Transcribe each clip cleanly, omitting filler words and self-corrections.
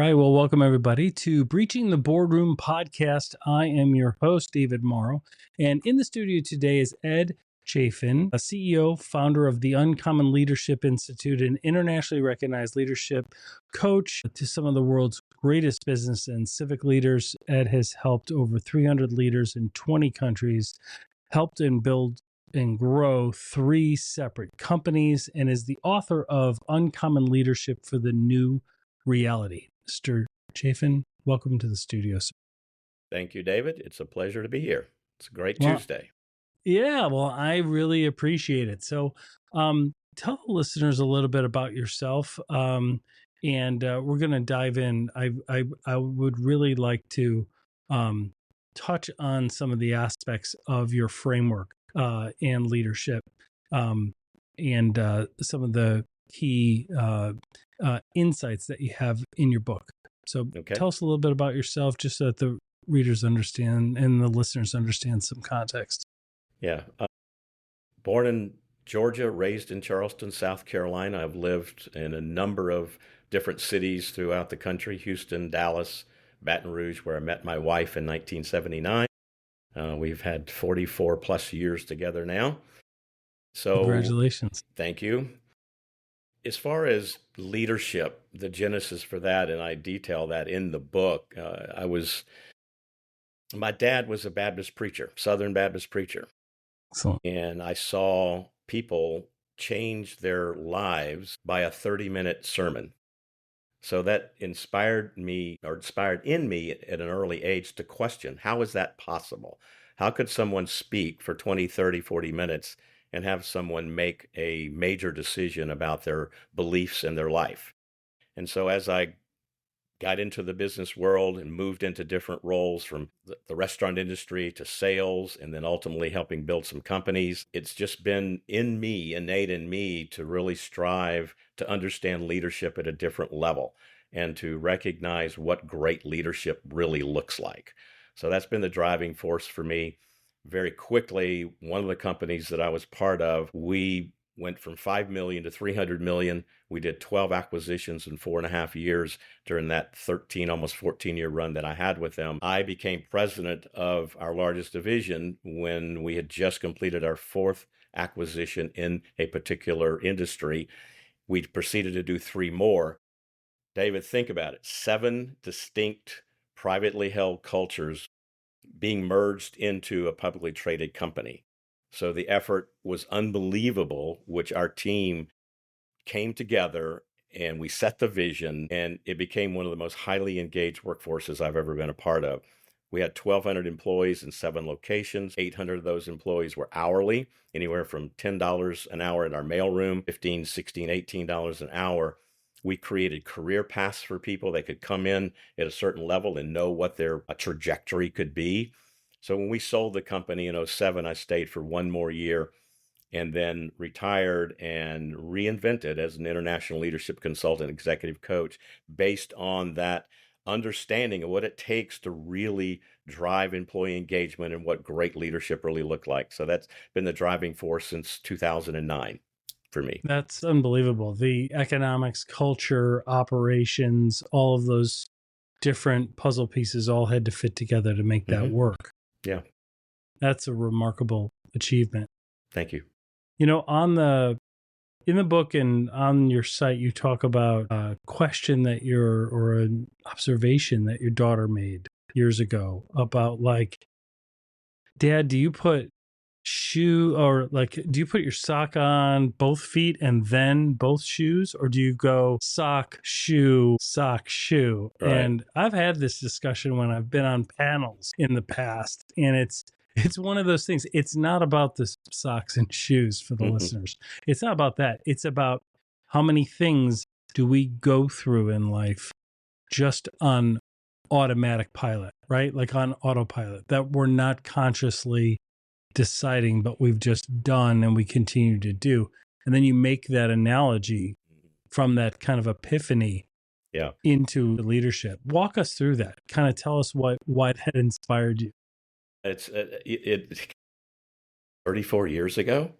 right. Well, welcome everybody to Breaching the Boardroom podcast. I am your host, David Mauro. And in the studio today is Ed Chaffin, a CEO, founder of the Uncommon Leadership Institute, an internationally recognized leadership coach to some of the world's greatest business and civic leaders. Ed has helped over 300 leaders in 20 countries, helped and build and grow 3 separate companies, and is the author of Uncommon Leadership for the New Reality. Mr. Chaffin, welcome to the studio. Thank you, David. It's a pleasure to be here. It's a great Tuesday. Yeah, well, I really appreciate it. So tell the listeners a little bit about yourself, and we're going to dive in. I would really like to touch on some of the aspects of your framework and leadership, and some of the key insights that you have in your book. So tell us a little bit about yourself, just so that the readers understand and the listeners understand some context. Yeah. Born in Georgia, raised in Charleston, South Carolina. I've lived in a number of different cities throughout the country: Houston, Dallas, Baton Rouge, where I met my wife in 1979. We've had 44 plus years together now. So congratulations. Thank you. As far as leadership, the genesis for that, and I detail that in the book, my dad was a Baptist preacher, Southern Baptist preacher. Excellent. And I saw people change their lives by a 30-minute sermon. So that inspired in me at an early age to question, how is that possible? How could someone speak for 20, 30, 40 minutes and have someone make a major decision about their beliefs and their life? And so as I got into the business world and moved into different roles, from the restaurant industry to sales, and then ultimately helping build some companies, it's just been innate in me to really strive to understand leadership at a different level and to recognize what great leadership really looks like. So that's been the driving force for me. Very quickly, one of the companies that I was part of, we went from 5 million to 300 million. We did 12 acquisitions in 4.5 years during that 13, almost 14-year run that I had with them. I became president of our largest division when we had just completed our 4th acquisition in a particular industry. We proceeded to do 3 more. David, think about it. 7 distinct privately held cultures being merged into a publicly traded company. So the effort was unbelievable, which our team came together and we set the vision, and it became one of the most highly engaged workforces I've ever been a part of. We had 1,200 employees in 7 locations. 800 of those employees were hourly, anywhere from $10 an hour in our mailroom, $15, $16, $18 an hour. We created career paths for people. They could come in at a certain level and know what their trajectory could be. So when we sold the company in 2007, I stayed for 1 more year and then retired and reinvented as an international leadership consultant, executive coach, based on that understanding of what it takes to really drive employee engagement and what great leadership really looked like. So that's been the driving force since 2009 for me. That's unbelievable. The economics, culture, operations, all of those different puzzle pieces all had to fit together to make that work. Yeah. That's a remarkable achievement. Thank you. You know, in the book and on your site, you talk about a question that or an observation that your daughter made years ago about, like, Dad, do you put do you put your sock on both feet and then both shoes, or do you go sock, shoe, sock, shoe? Right. And I've had this discussion when I've been on panels in the past, and it's one of those things. It's not about the socks and shoes for the listeners. It's not about that. It's about how many things do we go through in life just on automatic pilot, right? Like on autopilot, that we're not consciously deciding, but we've just done and we continue to do. And then you make that analogy from that kind of epiphany into leadership. Walk us through that. Kind of tell us what had inspired you. It's 34 years ago,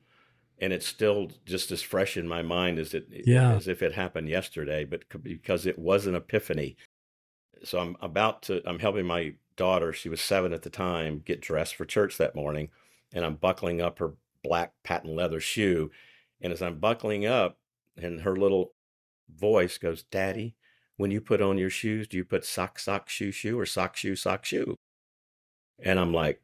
and it's still just as fresh in my mind as if it happened yesterday, but because it was an epiphany. So I'm helping my daughter, she was 7 at the time, get dressed for church that morning. And I'm buckling up her black patent leather shoe. And as I'm buckling up, and her little voice goes, "Daddy, when you put on your shoes, do you put sock, sock, shoe, shoe, or sock, shoe, sock, shoe?" And I'm like,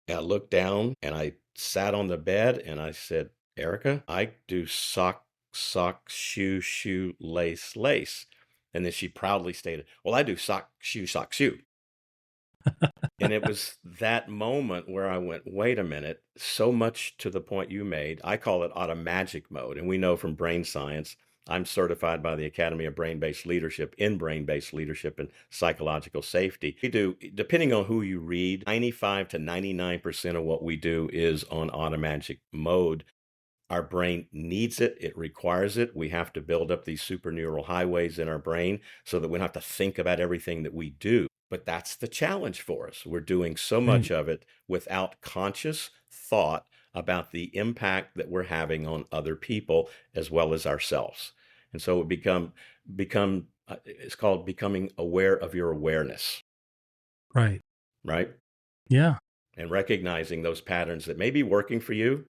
I looked down and I sat on the bed and I said, "Erica, I do sock, sock, shoe, shoe, lace, lace." And then she proudly stated, "Well, I do sock, shoe, sock, shoe." And it was that moment where I went, wait a minute, so much to the point you made. I call it automagic mode. And we know from brain science, I'm certified by the Academy of Brain-Based Leadership in brain-based leadership and psychological safety. We do, depending on who you read, 95 to 99% of what we do is on automagic mode. Our brain needs it. It requires it. We have to build up these superneural highways in our brain so that we don't have to think about everything that we do. But that's the challenge for us. We're doing so much of it without conscious thought about the impact that we're having on other people as well as ourselves. And so it it's called becoming aware of your awareness. Right. Right? Yeah. And recognizing those patterns that may be working for you,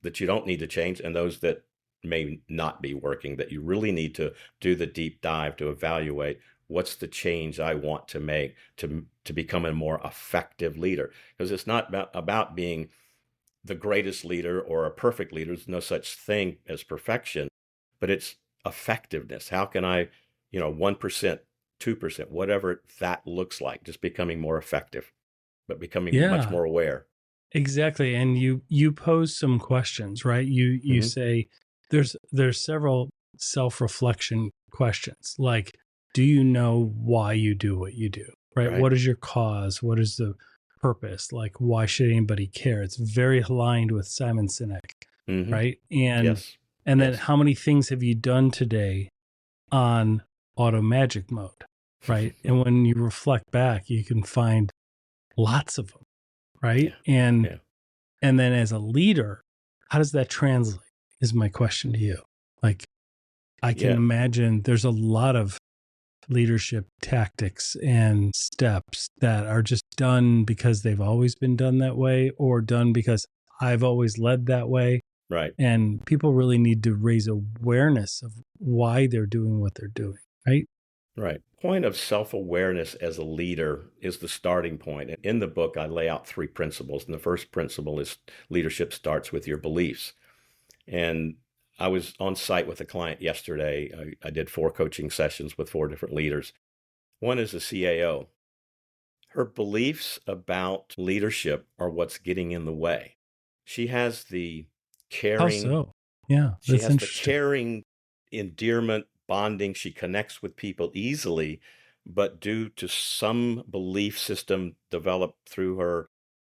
that you don't need to change, and those that may not be working, that you really need to do the deep dive to evaluate what's the change I want to make to become a more effective leader. Because it's not about being the greatest leader or a perfect leader. There's no such thing as perfection, but it's effectiveness. How can I, 1%, 2%, whatever that looks like, just becoming more effective, but becoming much more aware. Exactly. And you pose some questions, right? You say there's several self-reflection questions, like, do you know why you do what you do? Right? What is your cause? What is the purpose? Like, why should anybody care? It's very aligned with Simon Sinek, right? And then how many things have you done today on automagic mode, right? And when you reflect back, you can find lots of them. Right. And then as a leader, how does that translate is my question to you. Like, I can imagine there's a lot of leadership tactics and steps that are just done because they've always been done that way, or done because I've always led that way. Right. And people really need to raise awareness of why they're doing what they're doing. Right. Right. Point of self-awareness as a leader is the starting point. In the book, I lay out 3 principles. And the first principle is leadership starts with your beliefs. And I was on site with a client yesterday. I did 4 coaching sessions with 4 different leaders. One is a CAO. Her beliefs about leadership are what's getting in the way. She has the caring. How so? Yeah. She has the caring, endearment, bonding. She connects with people easily, but due to some belief system developed through her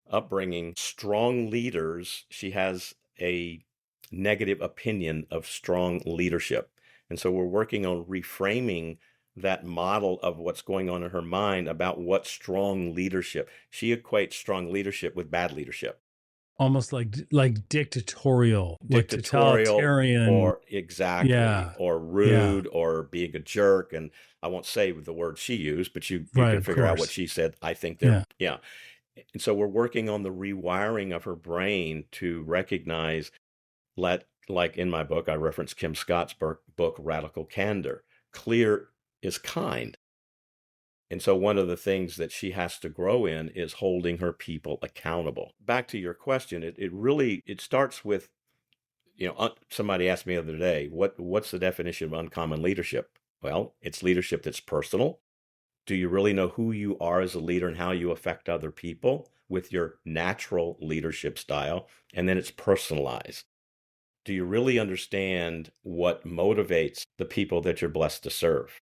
upbringing, strong leaders, she has a negative opinion of strong leadership. And so we're working on reframing that model of what's going on in her mind about what strong leadership. She equates strong leadership with bad leadership. Almost like dictatorial, like totalitarian, or or rude, or being a jerk. And I won't say the word she used, but you can figure out what she said. I think they're, And so we're working on the rewiring of her brain to recognize, like in my book, I reference Kim Scott's book, Radical Candor. Clear is kind. And so one of the things that she has to grow in is holding her people accountable. Back to your question, it starts with, somebody asked me the other day, what's the definition of uncommon leadership? Well, it's leadership that's personal. Do you really know who you are as a leader and how you affect other people with your natural leadership style? And then it's personalized. Do you really understand what motivates the people that you're blessed to serve?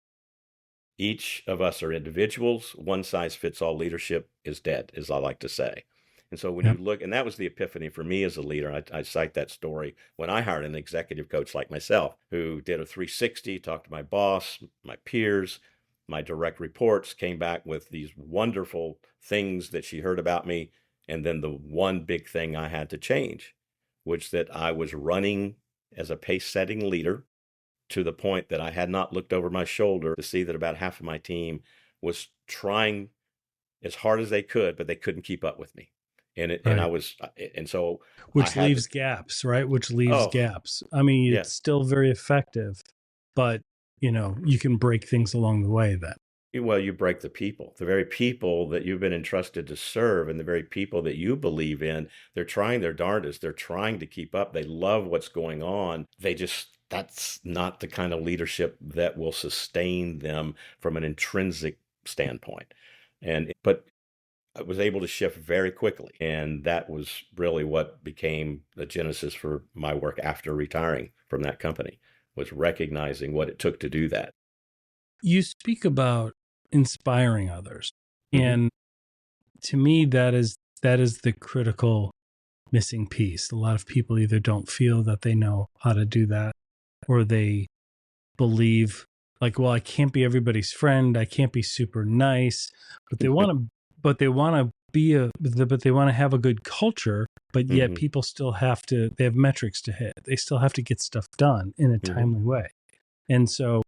Each of us are individuals. One size fits all leadership is dead, as I like to say. And so when you look, and that was the epiphany for me as a leader. I cite that story when I hired an executive coach like myself, who did a 360, talked to my boss, my peers, my direct reports, came back with these wonderful things that she heard about me. And then the one big thing I had to change, which that I was running as a pace-setting leader, to the point that I had not looked over my shoulder to see that about half of my team was trying as hard as they could, but they couldn't keep up with me. Right. So I Which had to, leaves gaps, right? Which leaves oh, gaps. I mean, yeah. it's still very effective, but you can break things along the way then. Well, you break the very people that you've been entrusted to serve, and the very people that you believe in. They're trying their darndest. They're trying to keep up. They love what's going on. That's not the kind of leadership that will sustain them from an intrinsic standpoint. But I was able to shift very quickly. And that was really what became the genesis for my work after retiring from that company, was recognizing what it took to do that. You speak about inspiring others. Hmm. And to me, that is the critical missing piece. A lot of people either don't feel that they know how to do that, or they believe like, well, I can't be everybody's friend. I can't be super nice, but they want to, but they want to but they want to have a good culture, but yet Hmm. people still they have metrics to hit. They still have to get stuff done in a Hmm. timely way. And so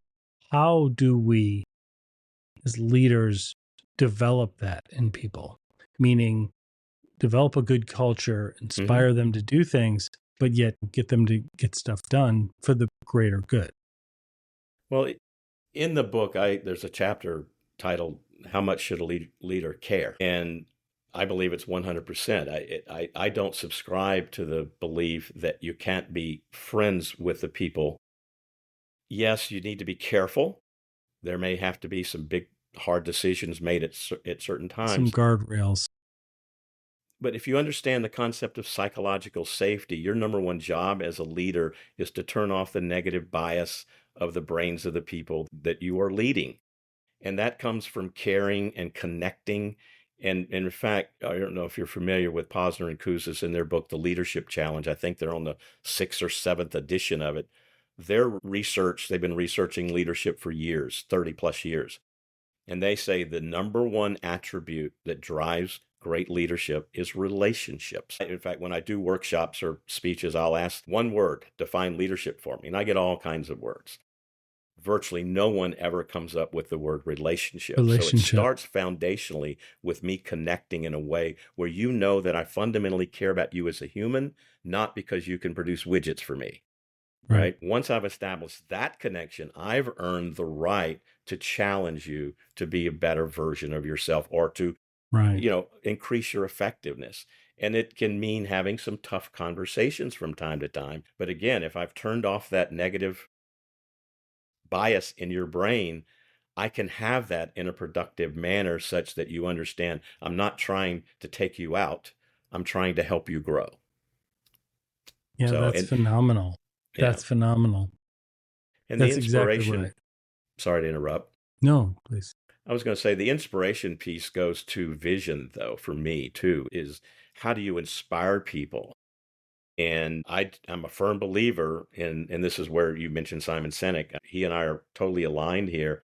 how do we as leaders develop that in people? Meaning develop a good culture, Hmm. inspire them to do things, but yet get them to get stuff done for the greater good. Well, in the book, there's a chapter titled "How Much Should a Leader Care?" And I believe it's 100%. I don't subscribe to the belief that you can't be friends with the people. Yes, you need to be careful. There may have to be some big, hard decisions made at certain Some times. guardrails. But if you understand the concept of psychological safety, your number one job as a leader is to turn off the negative bias of the brains of the people that you are leading. And that comes from caring and connecting. And in fact, I don't know if you're familiar with Posner and Kouzes in their book, The Leadership Challenge. I think they're on the sixth or seventh edition of it. They've been researching leadership for years, 30 plus years. And they say the number one attribute that drives great leadership is relationships. In fact, when I do workshops or speeches, I'll ask one word, define leadership for me. And I get all kinds of words. Virtually no one ever comes up with the word relationship. So it Relationship. starts foundationally with me connecting in a way where you know that I fundamentally care about you as a human, not because you can produce widgets for me. Right. Right? Once I've established that connection, I've earned the right to challenge you to be a better version of yourself, or to, Right. increase your effectiveness. And it can mean having some tough conversations from time to time. But again, if I've turned off that negative bias in your brain, I can have that in a productive manner such that you understand I'm not trying to take you out. I'm trying to help you grow. Yeah, So, that's and phenomenal. yeah. That's phenomenal. And the That's exactly inspiration, right. sorry to interrupt. No, please. I was going to say the inspiration piece goes to vision, though, for me, too, is how do you inspire people? And I'm a firm believer in, and this is where you mentioned Simon Sinek. He and I are totally aligned here.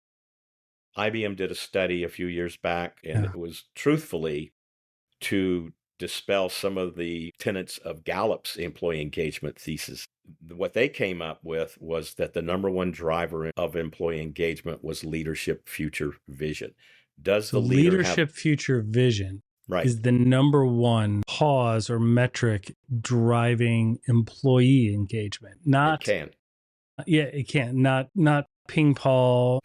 IBM did a study a few years back, and Yeah. it was truthfully to dispel some of the tenets of Gallup's employee engagement thesis. What they came up with was that the number one driver of employee engagement was leadership future vision. Does So the leader have, leadership future vision right? is the number one cause or metric driving employee engagement. It Not can. yeah, it can't. Not ping pong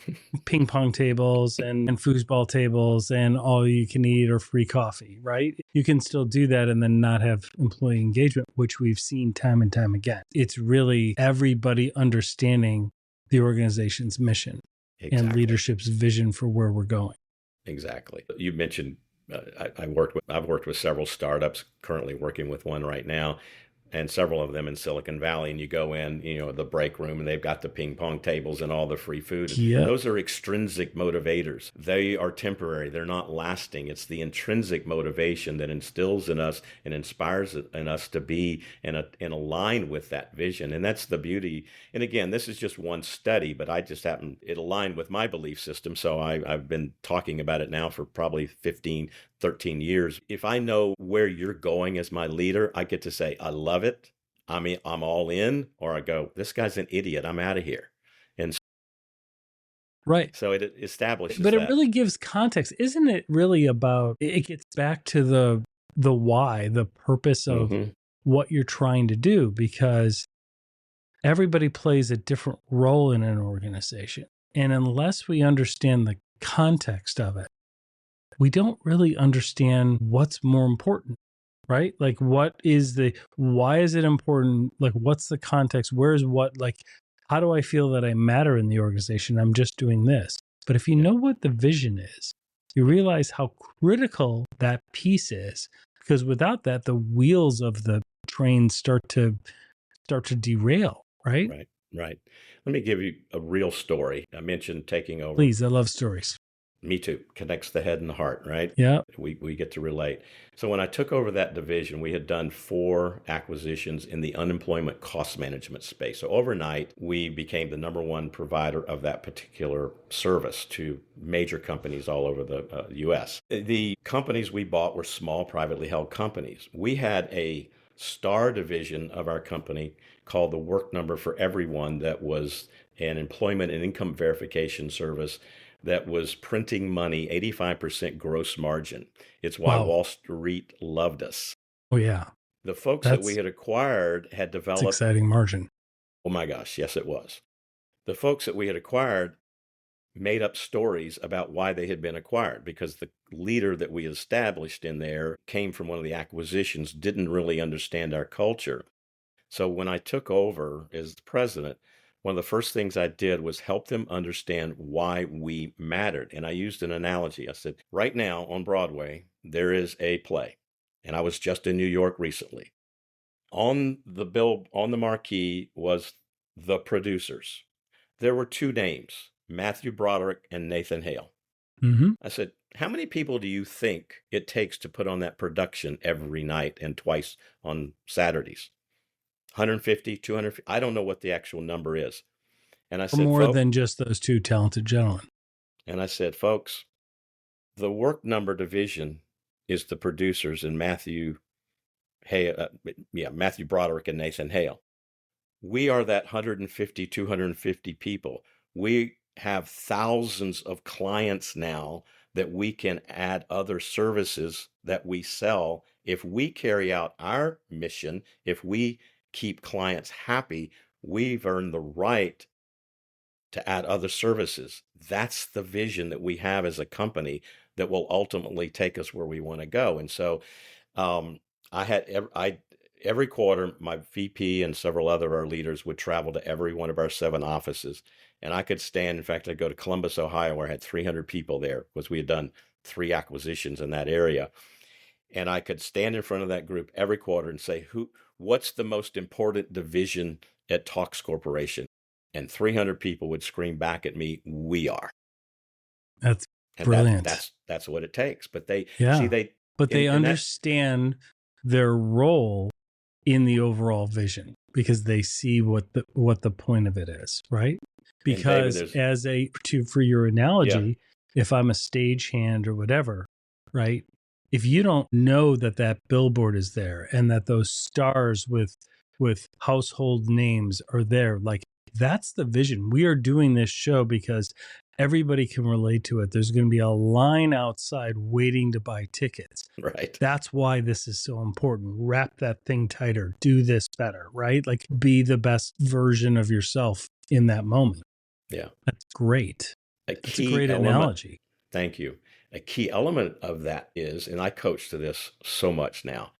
tables and foosball tables and all you can eat or free coffee, right? You can still do that and then not have employee engagement, which we've seen time and time again. It's really everybody understanding the organization's mission and Exactly. leadership's vision for where we're going. Exactly. You mentioned I've worked with several startups, currently working with one right now, and several of them in Silicon Valley. And you go in, the break room, and they've got the ping pong tables and all the free food. And Yep. those are extrinsic motivators. They are temporary. They're not lasting. It's the intrinsic motivation that instills in us and inspires in us to be in align with that vision. And that's the beauty. And again, this is just one study, but it aligned with my belief system. So I've been talking about it now for probably 15, 13 years. If I know where you're going as my leader, I get to say, I love it. I'm all in, or I go, this guy's an idiot. I'm out of here. And Right. So it establishes But it that. really gives context. Isn't it really about, it gets back to the why, the purpose of Hmm. what you're trying to do, because everybody plays a different role in an organization. And unless we understand the context of it, we don't really understand what's more important, right? Like, why is it important? Like, what's the context? Where's what? Like, how do I feel that I matter in the organization? I'm just doing this. But if you Yeah. know what the vision is, you realize how critical that piece is, because without that, the wheels of the train start to derail, right? Right. Right. Let me give you a real story. I mentioned taking over. Please, I love stories. Me too. Connects the head and the heart, right? Yeah. We get to relate. So when I took over that division, we had done 4 acquisitions in the unemployment cost management space. So overnight, we became the number 1 provider of that particular service to major companies all over the U.S. The companies we bought were small, privately held companies. We had a star division of our company called the Work Number for Everyone, that was an employment and income verification service that was printing money, 85% gross margin. It's why Wow. Wall Street loved us. Oh, yeah. The folks that we That's had acquired had it's developed, exciting margin. oh my gosh, yes, it was. The folks that we had acquired made up stories about why they had been acquired, because the leader that we established in there came from one of the acquisitions, didn't really understand our culture. So when I took over as president, one of the first things I did was help them understand why we mattered. And I used an analogy. I said, right now on Broadway, there is a play. And I was just in New York recently. On the marquee was The Producers. There were 2 names, Matthew Broderick and Nathan Hale. Mm-hmm. I said, how many people do you think it takes to put on that production every night and twice on Saturdays? 150, 200. I don't know what the actual number is. And I Or said, more than just those 2 talented gentlemen. folks, the Work Number division is the producers, and Matthew Broderick and Nathan Hale. We are that 150, 250 people. We have thousands of clients now that we can add other services that we sell. If we carry out our mission, if we keep clients happy, we've earned the right to add other services. That's the vision that we have as a company that will ultimately take us where we want to go. And so um, every quarter, my VP and several other of our leaders would travel to every one of our 7 offices. And I could stand, in fact, I'd go to Columbus, Ohio, where I had 300 people there, because we had done 3 acquisitions in that area. And I could stand in front of that group every quarter and say, what's the most important division at Talks Corporation? And 300 people would scream back at me, we are. That's And brilliant. that's what it takes. But they see, Yeah. But they and that, understand their role in the overall vision, because they see what the point of it is, right? and David, Because for your yeah, analogy, if I'm a stagehand or whatever, right? If you don't know that billboard is there and that those stars with household names are there, like, that's the vision. We are doing this show because everybody can relate to it. There's going to be a line outside waiting to buy tickets. right. That's why this is so important. Wrap that thing tighter. Do this better, right? Like, be the best version of yourself in that moment. Yeah. That's great. A That's a key great element, analogy. thank you. A key element of that is, and I coach to this so much now,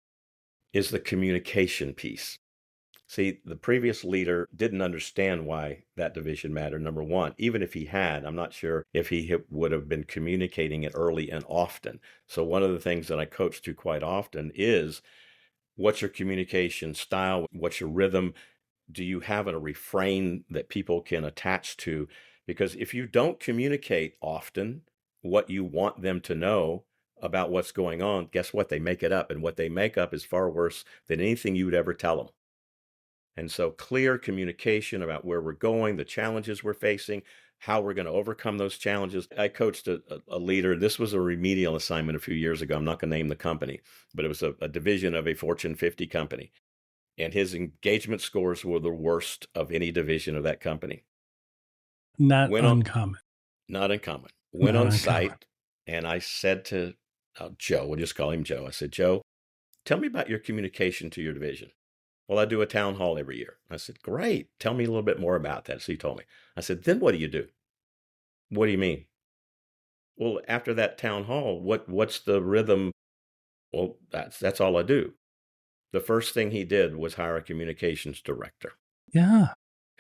is the communication piece. See, the previous leader didn't understand why that division mattered, number one. Even if he had, I'm not sure if he would have been communicating it early and often. So one of the things that I coach to quite often is, what's your communication style? What's your rhythm? Do you have a refrain that people can attach to? Because if you don't communicate often what you want them to know about what's going on, guess what? They make it up. And what they make up is far worse than anything you would ever tell them. And so clear communication about where we're going, the challenges we're facing, how we're going to overcome those challenges. I coached a leader. This was a remedial assignment a few years ago. I'm not going to name the company, but it was a division of a Fortune 50 company. And his engagement scores were the worst of any division of that company. Not Went on, uncommon. Not uncommon. Went Not on uncommon. site, and I said to Joe, we'll just call him Joe. I said, Joe, tell me about your communication to your division. Well, I do a town hall every year. I said, great. Tell me a little bit more about that. So he told me. I said, then what do you do? What do you mean? Well, after that town hall, what's the rhythm? Well, that's all I do. The first thing he did was hire a communications director Yeah.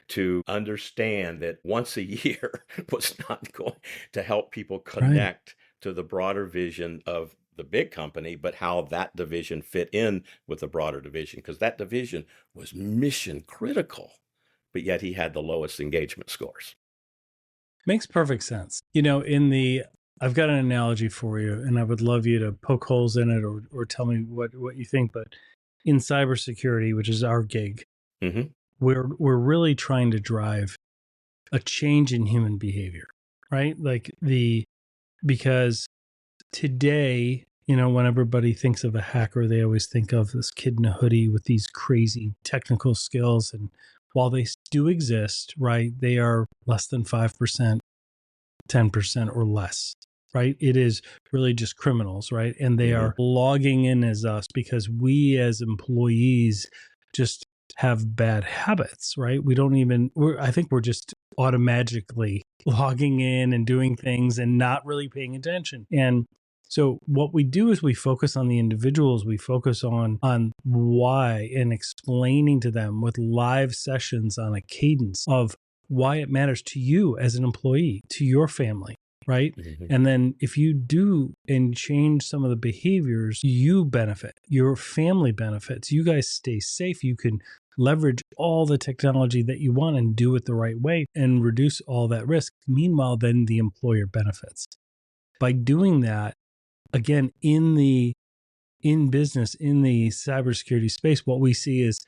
to understand that once a year was not going to help people Right. connect to the broader vision of the big company, but how that division fit in with the broader division, because that division was mission critical, but yet he had the lowest engagement scores. Makes perfect sense. I've got an analogy for you, and I would love you to poke holes in it or tell me what you think. But in cybersecurity, which is our gig, Mm-hmm. we're really trying to drive a change in human behavior, right? Because today, when everybody thinks of a hacker, they always think of this kid in a hoodie with these crazy technical skills. And while they do exist, right, they are less than 5%, 10% or less, right? It is really just criminals, right? And they Mm-hmm. are logging in as us because we as employees just have bad habits, right? I think we're just automatically logging in and doing things and not really paying attention. And so what we do is we focus on the individuals, we focus on why and explaining to them with live sessions on a cadence of why it matters to you as an employee, to your family, right? Mm-hmm. And then if you do and change some of the behaviors, you benefit, your family benefits, you guys stay safe, you can leverage all the technology that you want and do it the right way and reduce all that risk. Meanwhile, then the employer benefits. By doing that, again, in business, in the cybersecurity space, what we see is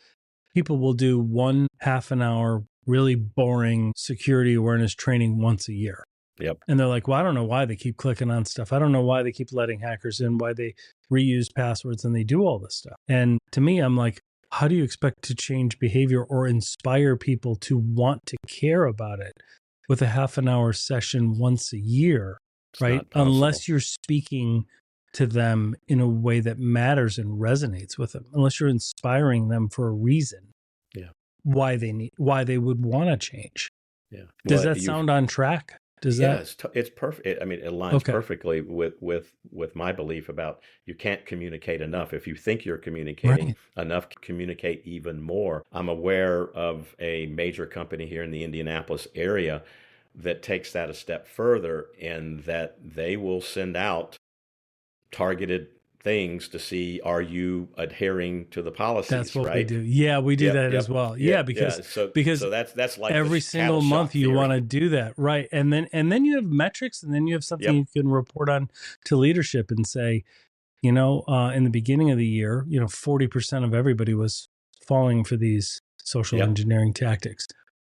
people will do one half an hour really boring security awareness training once a year. Yep. And they're like, well, I don't know why they keep clicking on stuff. I don't know why they keep letting hackers in, why they reuse passwords and they do all this stuff. And to me, I'm like, how do you expect to change behavior or inspire people to want to care about it with a half an hour session once a year, It's right? not possible. Unless you're speaking to them in a way that matters and resonates with them, unless you're inspiring them for a reason. Yeah. Why they would want to change. Yeah. Does Well, that sound on track? it's perfect. I mean, it aligns Okay. perfectly with my belief about you can't communicate enough. If you think you're communicating Right. enough, communicate even more. I'm aware of a major company here in the Indianapolis area that takes that a step further, in that they will send out targeted things to see, are you adhering to the policies, That's what we right? do. Yeah, we do that as well. Yeah, Yeah. because So that's like every this cattle single month shot you theory. want to do that, right? And then you have metrics, and then you have something Yep. you can report on to leadership and say, in the beginning of the year, 40% of everybody was falling for these social Yep. engineering tactics.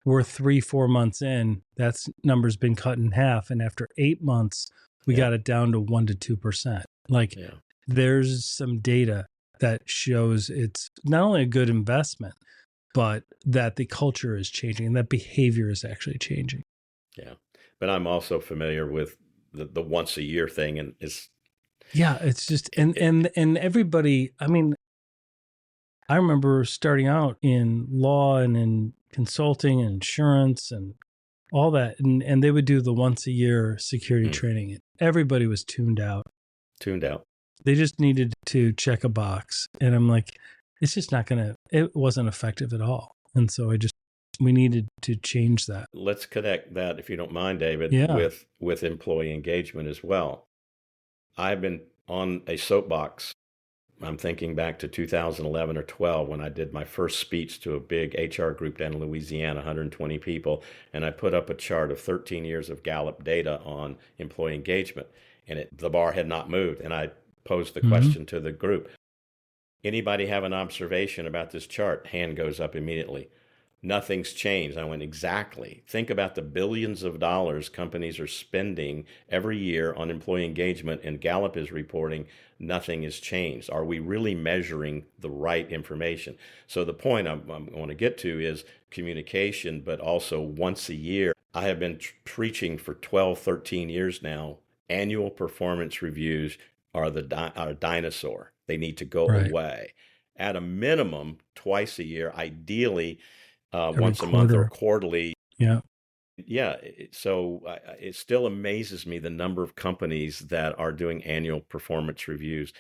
We're 3-4 months in, that's number's been cut in half, and after 8 months, we Yeah. got it down to 1 to 2%. Like, Yeah. there's some data that shows it's not only a good investment, but that the culture is changing and that behavior is actually changing. Yeah. But I'm also familiar with the once a year thing, and Yeah, it's just it, and everybody, I mean, I remember starting out in law and in consulting and insurance and all that, and they would do the once a year security training. Everybody was tuned out. They just needed to check a box. And I'm like, it's just not it wasn't effective at all. And so we needed to change that. Let's connect that, if you don't mind, David, Yeah. with employee engagement as well. I've been on a soapbox. I'm thinking back to 2011 or 12 when I did my first speech to a big HR group down in Louisiana, 120 people, and I put up a chart of 13 years of Gallup data on employee engagement, and the bar had not moved. And I posed the question to the group, anybody have an observation about this chart? Hand goes up immediately. Nothing's changed. I went, exactly. Think about the billions of dollars companies are spending every year on employee engagement, and Gallup is reporting nothing has changed. Are we really measuring the right information? So the point I'm going to get to is communication, but also once a year. I have been preaching for 12, 13 years now. Annual performance reviews are are a dinosaur. They need to go Right. away. At a minimum, twice a year, ideally Every once a month or quarter. quarterly. Yeah. Yeah, so it still amazes me the number of companies that are doing annual performance reviews.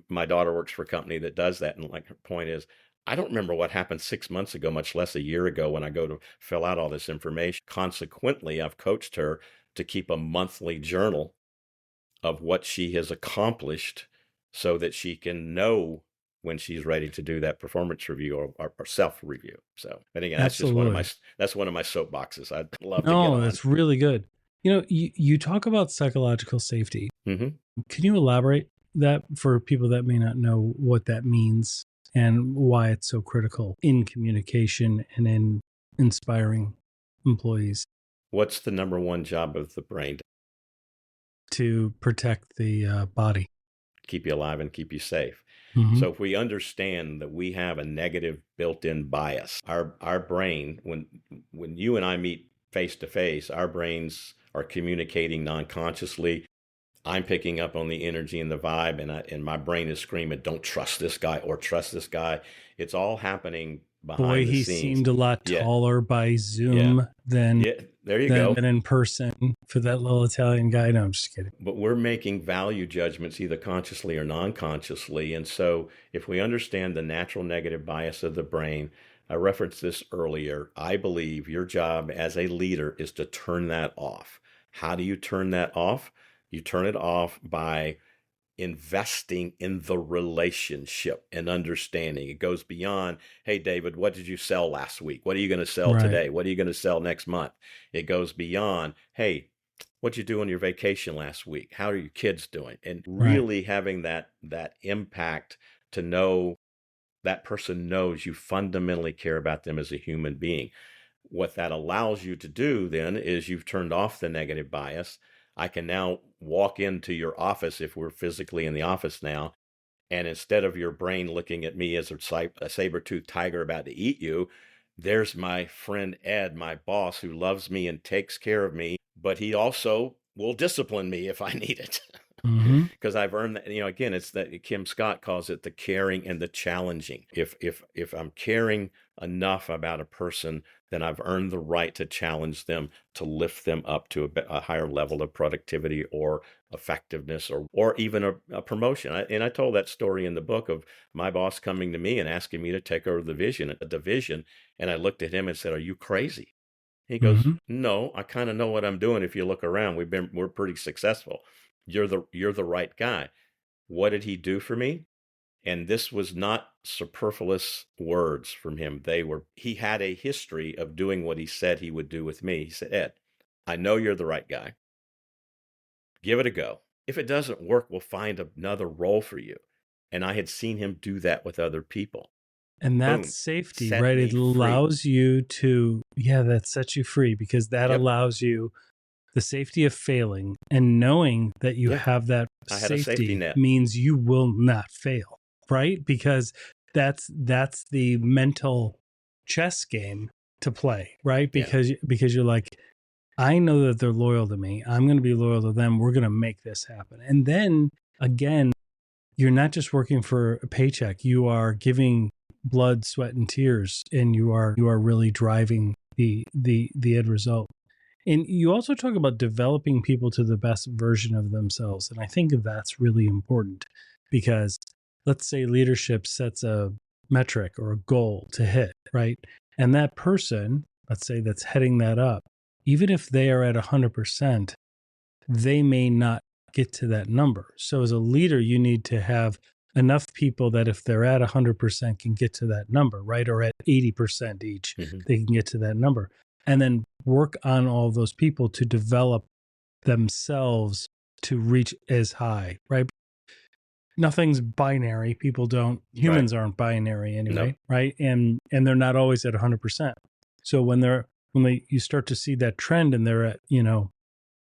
My daughter works for a company that does that, and like her point is, I don't remember what happened 6 months ago, much less a year ago, when I go to fill out all this information. Consequently, I've coached her to keep a monthly journal of what she has accomplished so that she can know when she's ready to do that performance review or self review. So, and again, Absolutely. that's one of my soapboxes I'd love to get No, on. that's really good. You talk about psychological safety. Mm-hmm. Can you elaborate that for people that may not know what that means and why it's so critical in communication and in inspiring employees What's the number one job of the brain? to protect the body? Keep you alive and keep you safe. Mm-hmm. So if we understand that we have a negative built-in bias, our brain, when you and I meet face to face, our brains are communicating non-consciously. I'm picking up on the energy and the vibe, and my brain is screaming, "Don't trust this guy," or "Trust this guy." It's all happening Boy, behind the he scenes. seemed a lot Yeah. taller by Zoom than Yeah, there you go. in person for that little Italian guy. No, I'm just kidding. But we're making value judgments either consciously or non-consciously. And so if we understand the natural negative bias of the brain, I referenced this earlier, I believe your job as a leader is to turn that off. How do you turn that off? You turn it off by investing in the relationship and understanding. It goes beyond, hey, David, what did you sell last week? What are you going to sell today? What are you going to sell next month? It goes beyond, hey, what'd you do on your vacation last week? How are your kids doing? And really having that impact to know that person knows you fundamentally care about them as a human being. What that allows you to do then is you've turned off the negative bias. I can now walk into your office if we're physically in the office now, and instead of your brain looking at me as a saber-toothed tiger about to eat you, there's my friend Ed, my boss, who loves me and takes care of me, but he also will discipline me if I need it. Because I've earned that. Again, it's that Kim Scott calls it the caring and the challenging. If I'm caring enough about a person, then I've earned the right to challenge them, to lift them up to a higher level of productivity or effectiveness, or even a promotion. I told that story in the book of my boss coming to me and asking me to take over the division, and I looked at him and said, "Are you crazy?" He goes, "No, I kind of know what I'm doing. If you look around, we're pretty successful. You're the right guy." What did he do for me? And this was not superfluous words from him. He had a history of doing what he said he would do with me. He said, "Ed, I know you're the right guy. Give it a go. If it doesn't work, we'll find another role for you." And I had seen him do that with other people. And that's Boom. safety, Set right? me It free. allows you to, that sets you free, because that allows you the safety of failing, and knowing that you have that safety net means you will not fail, right? Because that's the mental chess game to play, right? Because you're like, I know that they're loyal to me. I'm going to be loyal to them. We're going to make this happen. And then again, you're not just working for a paycheck. You are giving blood, sweat, and tears, and you are really driving the end result. And you also talk about developing people to the best version of themselves. And I think that's really important, because let's say leadership sets a metric or a goal to hit, right? And that person, let's say, that's heading that up, even if they are at 100%, they may not get to that number. So as a leader, you need to have enough people that if they're at 100% can get to that number, right? Or at 80% each, they can get to that number. And then work on all those people to develop themselves to reach as high, right? Nothing's binary. Humans aren't binary anyway, right? And they're not always at 100%. So when you start to see that trend and they're at,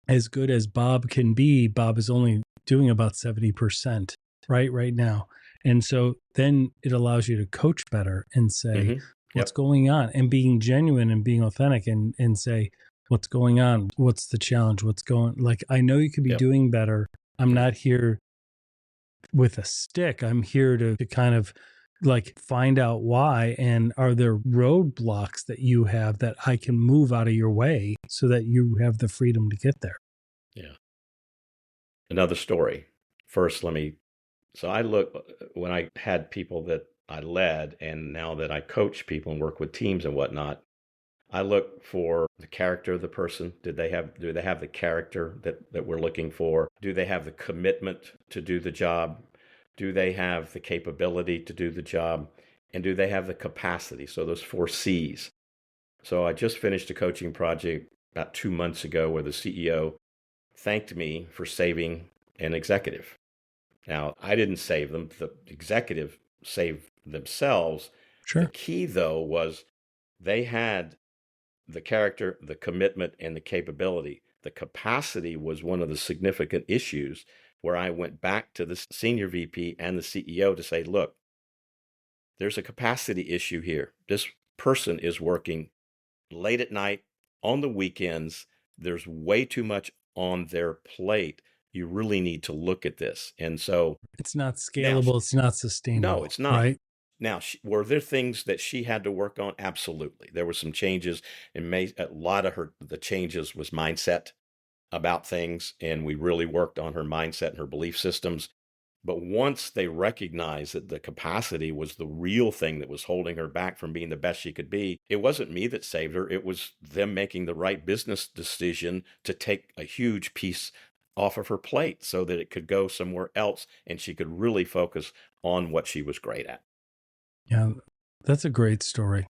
as good as Bob can be, Bob is only doing about 70%, right now. And so then it allows you to coach better and say, what's going on, and being genuine and being authentic and say, what's going on? What's the challenge? What's going, like, I know you could be doing better. I'm not here with a stick. I'm here to kind of like find out why, and are there roadblocks that you have that I can move out of your way so that you have the freedom to get there. Yeah. Another story. First, so I look, when I had people that I led, and now that I coach people and work with teams and whatnot, I look for the character of the person. Do they have the character that we're looking for? Do they have the commitment to do the job? Do they have the capability to do the job? And do they have the capacity? So those 4 C's. So I just finished a coaching project about 2 months ago where the CEO thanked me for saving an executive. Now, I didn't save them. The executive saved themselves. Sure. The key, though, was they had the character, the commitment, and the capability. The capacity was one of the significant issues where I went back to the senior VP and the CEO to say, look, there's a capacity issue here. This person is working late at night, on the weekends. There's way too much on their plate. You really need to look at this. And so it's not scalable. It's not sustainable. No, it's not. Right? Now, were there things that she had to work on? Absolutely. There were some changes, and a lot of the changes was mindset about things, and we really worked on her mindset and her belief systems. But once they recognized that the capacity was the real thing that was holding her back from being the best she could be, it wasn't me that saved her. It was them making the right business decision to take a huge piece off of her plate so that it could go somewhere else and she could really focus on what she was great at. Yeah, that's a great story.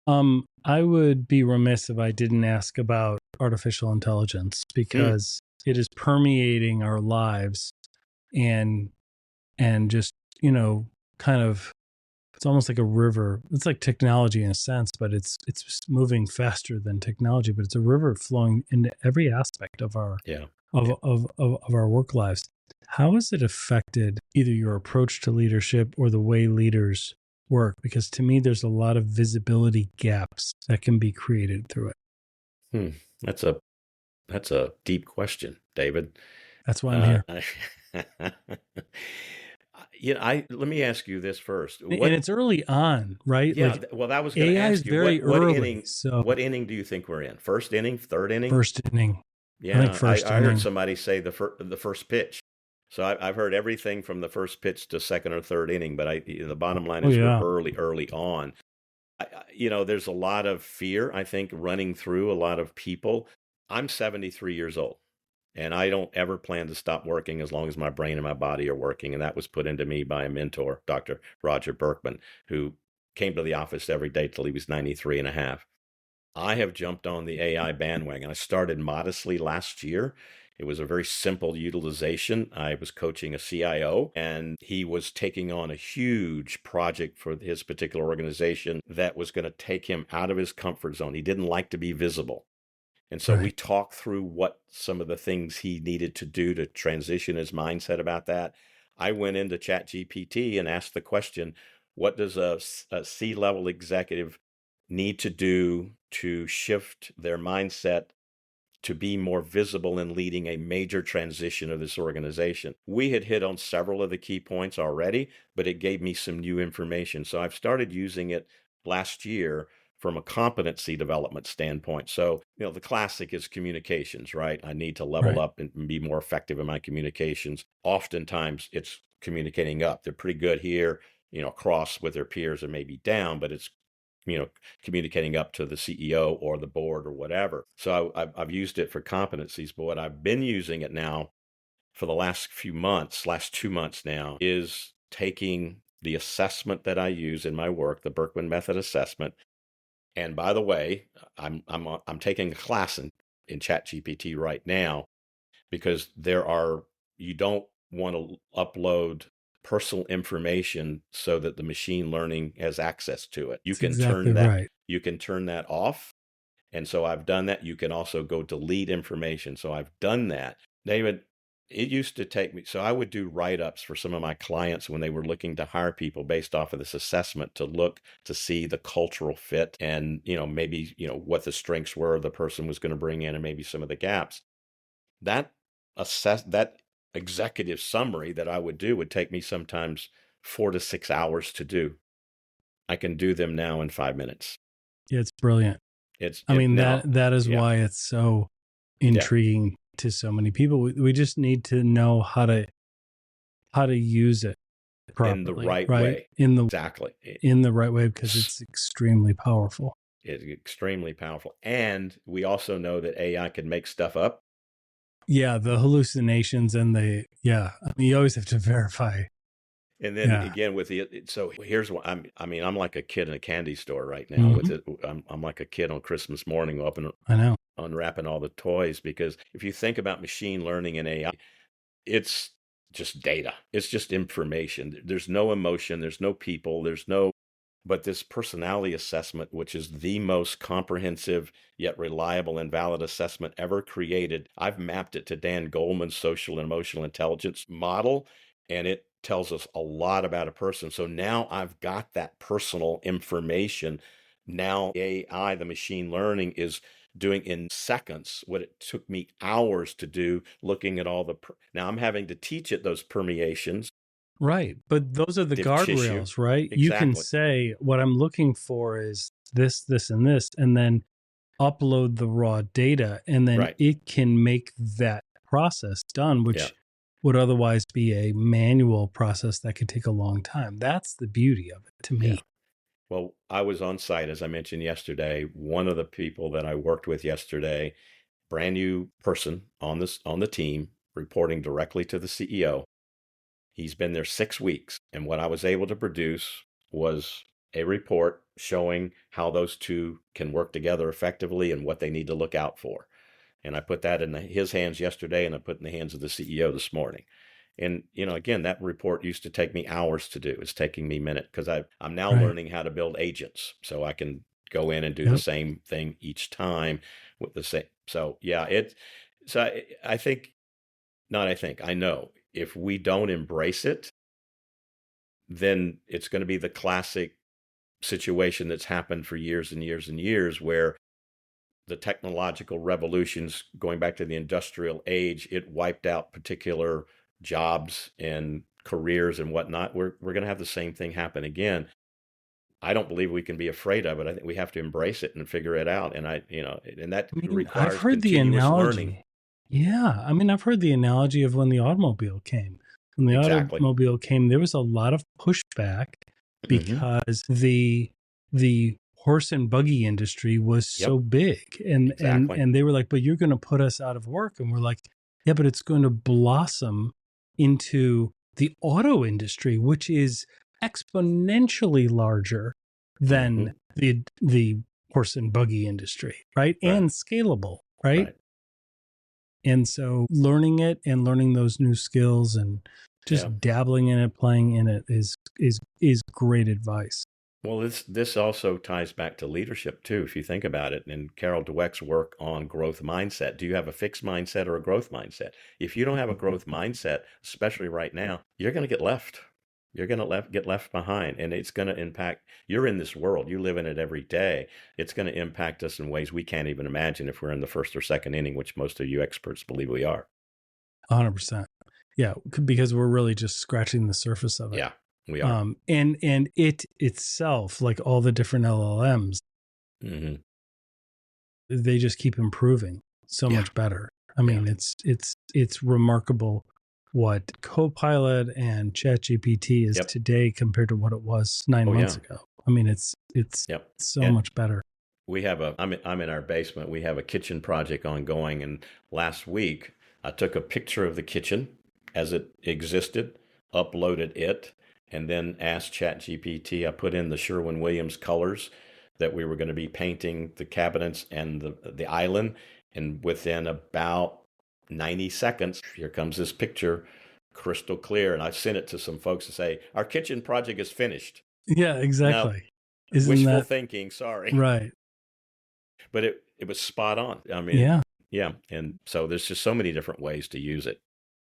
I would be remiss if I didn't ask about artificial intelligence, because it is permeating our lives, and just, kind of, it's almost like a river. It's like technology in a sense, but it's just moving faster than technology, but it's a river flowing into every aspect of our of our work lives. How has it affected either your approach to leadership or the way leaders work? Because to me, there's a lot of visibility gaps that can be created through it. That's a deep question, David. That's why I'm here. Let me ask you this first. And it's early on, right? Yeah. Well, that was going to ask you. Very early. What inning do you think we're in? First inning? Third inning? First inning. Yeah, I think first inning. I heard somebody say the first pitch. So I've heard everything from the first pitch to second or third inning, but the bottom line is we're early on. There's a lot of fear, I think, running through a lot of people. I'm 73 years old, and I don't ever plan to stop working as long as my brain and my body are working. And that was put into me by a mentor, Dr. Roger Berkman, who came to the office every day till he was 93 and a half. I have jumped on the AI bandwagon. I started modestly last year. It was a very simple utilization. I was coaching a CIO, and he was taking on a huge project for his particular organization that was going to take him out of his comfort zone. He didn't like to be visible. And so we talked through what some of the things he needed to do to transition his mindset about that. I went into ChatGPT and asked the question, what does a C-level executive need to do to shift their mindset to be more visible in leading a major transition of this organization? We had hit on several of the key points already, but it gave me some new information. So I've started using it last year from a competency development standpoint. So, the classic is communications, right? I need to level up and be more effective in my communications. Oftentimes it's communicating up. They're pretty good here, across with their peers and maybe down, but it's communicating up to the CEO or the board or whatever. So I've used it for competencies, but what I've been using it now for the last 2 months now, is taking the assessment that I use in my work, the Berkman Method Assessment. And by the way, I'm taking a class in ChatGPT right now, because you don't want to upload personal information so that the machine learning has access to it. You can turn that off. And so I've done that. You can also go delete information. So I've done that. David, It used to take me, so I would do write-ups for some of my clients when they were looking to hire people based off of this assessment to look to see the cultural fit and, maybe, what the strengths were the person was going to bring in and maybe some of the gaps. That executive summary that I would do would take me sometimes 4 to 6 hours to do. I can do them now in 5 minutes. Yeah, it's brilliant. Now, that is why it's so intriguing to so many people. We just need to know how to use it properly, in the right way. Exactly. In the right way, because it's extremely powerful. It's extremely powerful. And we also know that AI can make stuff up. Yeah, the hallucinations and you always have to verify. And then again so here's what I'm like a kid in a candy store right now with it. I'm like a kid on Christmas morning unwrapping all the toys, because if you think about machine learning and AI, it's just data. It's just information. There's no emotion, there's no people, but this personality assessment, which is the most comprehensive yet reliable and valid assessment ever created, I've mapped it to Dan Goleman's social and emotional intelligence model, and it tells us a lot about a person. So now I've got that personal information. Now AI, the machine learning, is doing in seconds what it took me hours to do, looking at all now I'm having to teach it those permeations. Right. But those are the guardrails, right? Exactly. You can say, what I'm looking for is this, this, and this, and then upload the raw data, and then it can make that process done, which would otherwise be a manual process that could take a long time. That's the beauty of it to me. Yeah. Well, I was on site, as I mentioned yesterday. One of the people that I worked with yesterday, brand new person on the team, reporting directly to the CEO. He's been there 6 weeks, and what I was able to produce was a report showing how those two can work together effectively and what they need to look out for. And I put that in his hands yesterday, and I put in the hands of the CEO this morning. And, again, that report used to take me hours to do. It's taking me minutes, because I'm now learning how to build agents, so I can go in and do the same thing each time with the same. So, I know if we don't embrace it, then it's going to be the classic situation that's happened for years and years and years, where the technological revolutions, going back to the industrial age, it wiped out particular jobs and careers and whatnot. We're going to have the same thing happen again. I don't believe we can be afraid of it. I think we have to embrace it and figure it out. And that requires continuous learning. Yeah. I've heard the analogy of when the automobile came. When the automobile came, there was a lot of pushback because the horse and buggy industry was so big. And they were like, but you're going to put us out of work. And we're like, yeah, but it's going to blossom into the auto industry, which is exponentially larger than the horse and buggy industry, right? And scalable, right? And so learning it and learning those new skills and just dabbling in it, playing in it is great advice. Well, this also ties back to leadership too, if you think about it, and Carol Dweck's work on growth mindset. Do you have a fixed mindset or a growth mindset? If you don't have a growth mindset, especially right now, you're going to get left. You're going to get left behind, and it's going to impact. You're in this world. You live in it every day. It's going to impact us in ways we can't even imagine if we're in the first or second inning, which most of you experts believe we are. 100%. Yeah, because we're really just scratching the surface of it. Yeah, we are. And it itself, like all the different LLMs, they just keep improving so much better. It's remarkable what Copilot and ChatGPT is today compared to what it was 9 months ago. It's so much better. We have I'm in our basement. We have a kitchen project ongoing, and last week I took a picture of the kitchen as it existed, uploaded it, and then asked ChatGPT. I put in the Sherwin-Williams colors that we were going to be painting the cabinets and the island, and within about 90 seconds, here comes this picture, crystal clear. And I sent it to some folks to say, our kitchen project is finished. Yeah, exactly. Now, wishful thinking, sorry. Right. But it was spot on. Yeah. And so there's just so many different ways to use it.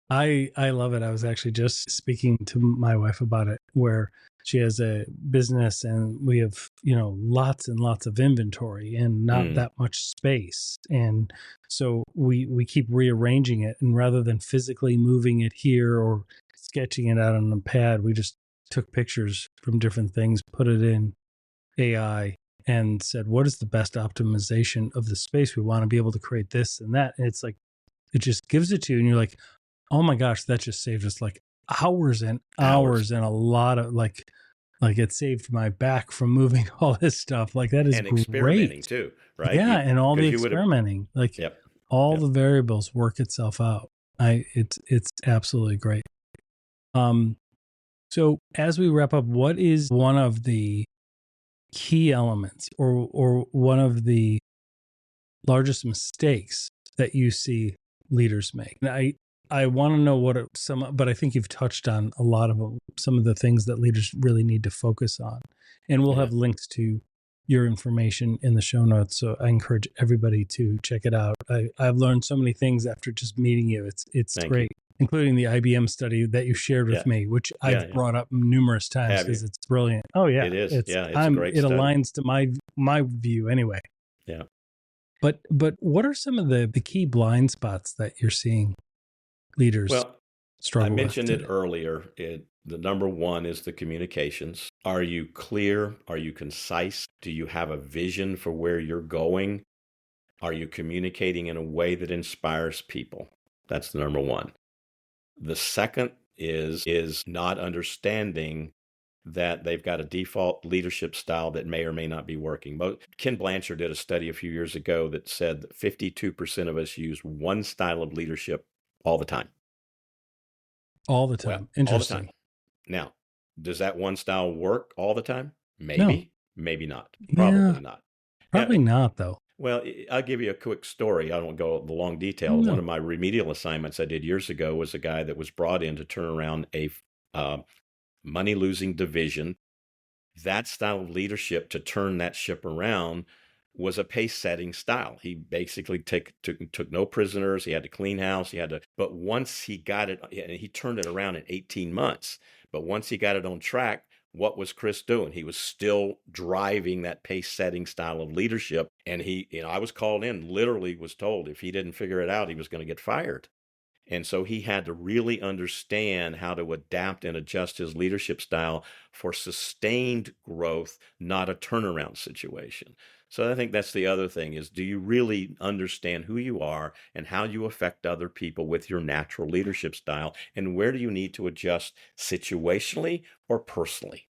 I love it. I was actually just speaking to my wife about it, where she has a business and we have, lots and lots of inventory and not that much space. And so we keep rearranging it, and rather than physically moving it here or sketching it out on a pad, we just took pictures from different things, put it in AI, and said, what is the best optimization of the space? We want to be able to create this and that. And it's like, it just gives it to you, and you're like, oh my gosh, that just saved us like hours and hours and a lot of like it saved my back from moving all this stuff. Like, that is and experimenting great too, right? Yeah, and all the 'Cause you would've- experimenting, like Yep. all Yep. the variables work itself out. It's absolutely great. So as we wrap up, what is one of the key elements or one of the largest mistakes that you see leaders make? And I want to know but I think you've touched on a lot of some of the things that leaders really need to focus on. And we'll Yeah. have links to your information in the show notes. So I encourage everybody to check it out. I've learned so many things after just meeting you. It's Thank great, including the IBM study that you shared with me, which I've brought up numerous times Have because you? it's brilliant. Oh yeah, It is. It's a great it study. aligns to my view anyway. Yeah. But what are some of the key blind spots that you're seeing leaders struggle I with mentioned it today? earlier. The number one is the communications. Are you clear? Are you concise? Do you have a vision for where you're going? Are you communicating in a way that inspires people? That's the number one. The second is not understanding that they've got a default leadership style that may or may not be working. Ken Blanchard did a study a few years ago that said that 52% of us use one style of leadership all the time. All the time. Well, Interesting. all the time. Now, does that one style work all the time? Maybe, maybe not. Probably not. Probably not, though. Well, I'll give you a quick story. I don't go the long detail. No. One of my remedial assignments I did years ago was a guy that was brought in to turn around a money-losing division. That style of leadership to turn that ship around was a pace-setting style. He basically took no prisoners. He had to clean house. But once he got it, and he turned it around in 18 months. But once he got it on track, what was Chris doing? He was still driving that pace-setting style of leadership. And I was called in, literally was told if he didn't figure it out, he was going to get fired. And so he had to really understand how to adapt and adjust his leadership style for sustained growth, not a turnaround situation. So I think that's the other thing is, do you really understand who you are and how you affect other people with your natural leadership style? And where do you need to adjust situationally or personally?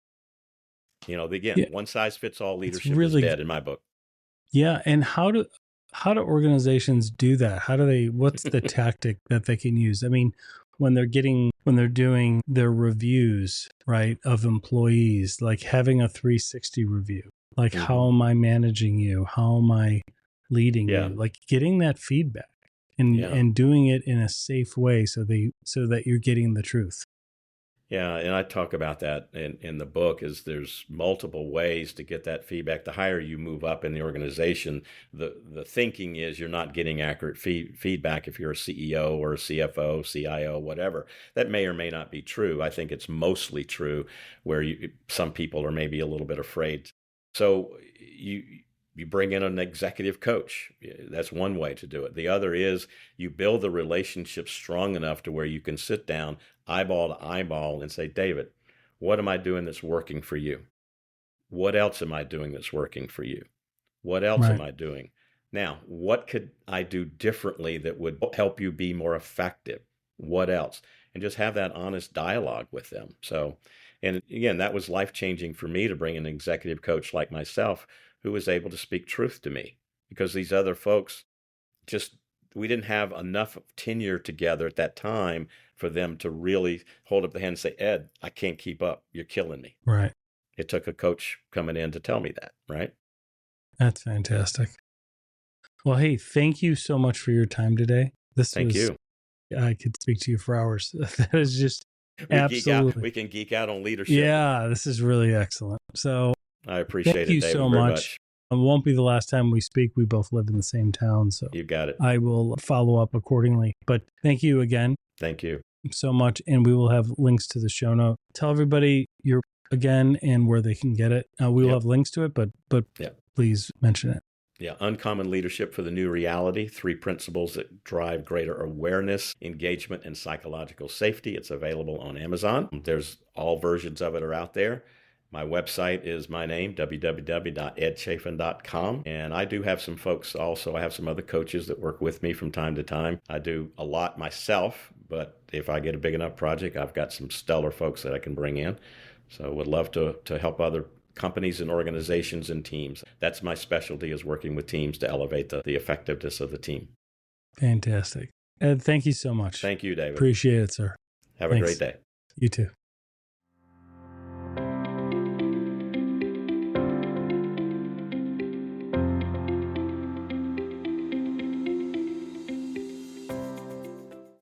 One size fits all leadership is dead in my book. Yeah. And how do organizations do that? What's the tactic that they can use? I mean, when they're doing their reviews, right, of employees, like having a 360 review, like how am I managing you? How am I leading you? Like getting that feedback and doing it in a safe way so that you're getting the truth. Yeah, and I talk about that in the book. Is there's multiple ways to get that feedback. The higher you move up in the organization, the thinking is you're not getting accurate feedback if you're a CEO or a CFO, CIO, whatever. That may or may not be true. I think it's mostly true where some people are maybe a little bit afraid. So you bring in an executive coach. That's one way to do it. The other is you build the relationship strong enough to where you can sit down eyeball to eyeball and say, David, what am I doing that's working for you? What else am I doing that's working for you? What else am I doing? Now, what could I do differently that would help you be more effective? What else? And just have that honest dialogue with them. So, and again, that was life-changing for me to bring an executive coach like myself who was able to speak truth to me, because these other folks we didn't have enough tenure together at that time for them to really hold up the hand and say, Ed, I can't keep up. You're killing me. Right. It took a coach coming in to tell me that, right? That's fantastic. Well, hey, thank you so much for your time today. Thank you. I could speak to you for hours. That is just absolutely. We can geek out on leadership. Yeah, this is really excellent. So I appreciate it, David, so very much. It won't be the last time we speak. We both live in the same town, so you got it. I will follow up accordingly. But thank you again. Thank you. so much. And we will have links to the show note. Tell everybody your again and where they can get it. We will have links to it, but please mention it. Yeah, Uncommon Leadership for the New Reality, 3 principles that drive greater awareness, engagement, and psychological safety. It's available on Amazon. There's all versions of it are out there. My website is my name, www.edchaffin.com. And I do have some folks also. I have some other coaches that work with me from time to time. I do a lot myself, but if I get a big enough project, I've got some stellar folks that I can bring in. So would love to help other companies and organizations and teams. That's my specialty, is working with teams to elevate the effectiveness of the team. Fantastic. Ed, thank you so much. Thank you, David. Appreciate it, sir. Have a great day. You too.